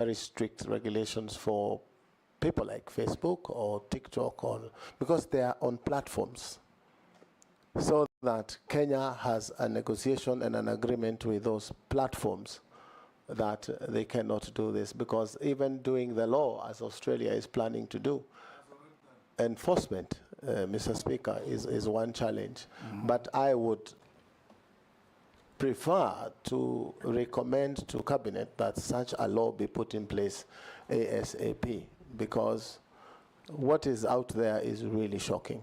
very strict regulations for people like Facebook or TikTok, because they are on platforms. So that Kenya has a negotiation and an agreement with those platforms that they cannot do this, because even doing the law, as Australia is planning to do, enforcement, Mr. Speaker, is one challenge. But I would prefer to recommend to Cabinet that such a law be put in place ASAP, because what is out there is really shocking.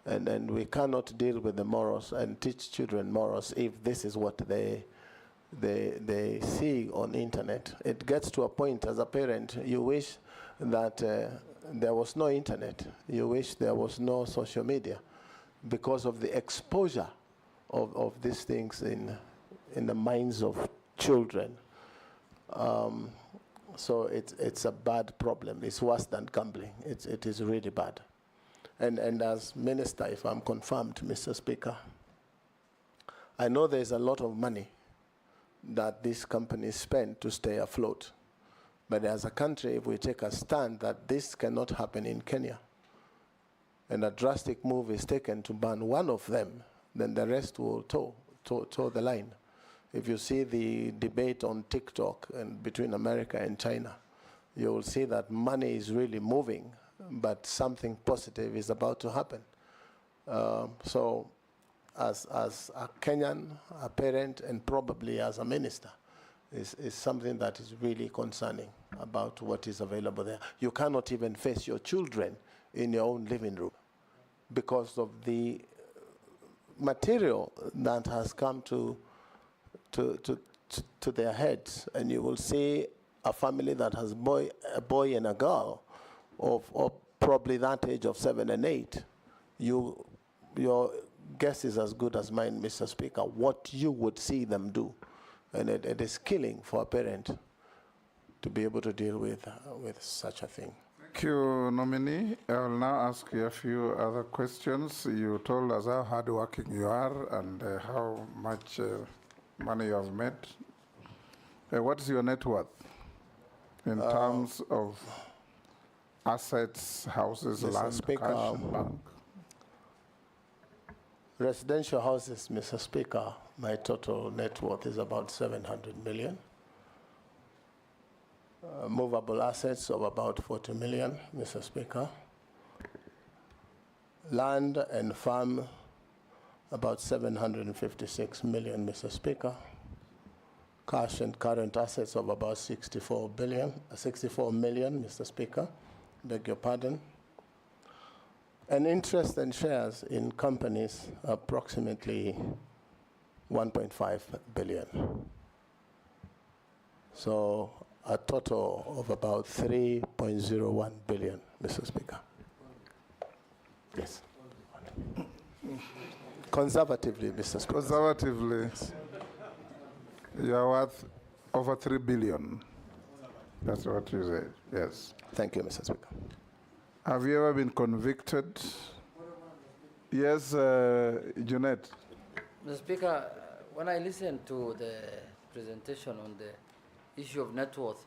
And we cannot deal with the morals and teach children morals if this is what they see on the internet. It gets to a point as a parent, you wish that there was no internet. You wish there was no social media, because of the exposure of these things in the minds of children. So it's a bad problem. It's worse than gambling. It is really bad. And as Minister, if I'm confirmed, Mr. Speaker, I know there's a lot of money that these companies spend to stay afloat. But as a country, if we take a stand that this cannot happen in Kenya, and a drastic move is taken to ban one of them, then the rest will toe the line. If you see the debate on TikTok and between America and China, you will see that money is really moving, but something positive is about to happen. So as a Kenyan, a parent, and probably as a minister, is something that is really concerning about what is available there. You cannot even face your children in your own living room because of the material that has come to their heads. And you will see a family that has a boy and a girl of probably that age of 7 and 8. Your guess is as good as mine, Mr. Speaker, what you would see them do. And it is killing for a parent to be able to deal with such a thing. Thank you, nominee. I will now ask you a few other questions. You told us how hardworking you are and how much money you have made. What is your net worth in terms of assets, houses, Mr. land, Speaker, cash, and bank? Residential houses, Mr. Speaker, my total net worth is about 700 million. Movable assets of about 40 million, Mr. Speaker. Land and farm, about 756 million, Mr. Speaker. Cash and current assets of about 64 million, Mr. Speaker. Beg your pardon. And interest and shares in companies, approximately 1.5 billion. So a total of about 3.01 billion, Mr. Speaker. Yes. Conservatively, Mr. Speaker. Conservatively, yes. You are worth over 3 billion. That's what you said, yes. Thank you, Mr. Speaker. Have you ever been convicted? Yes, Junet. Mr. Speaker, when I listened to the presentation on the issue of net worth,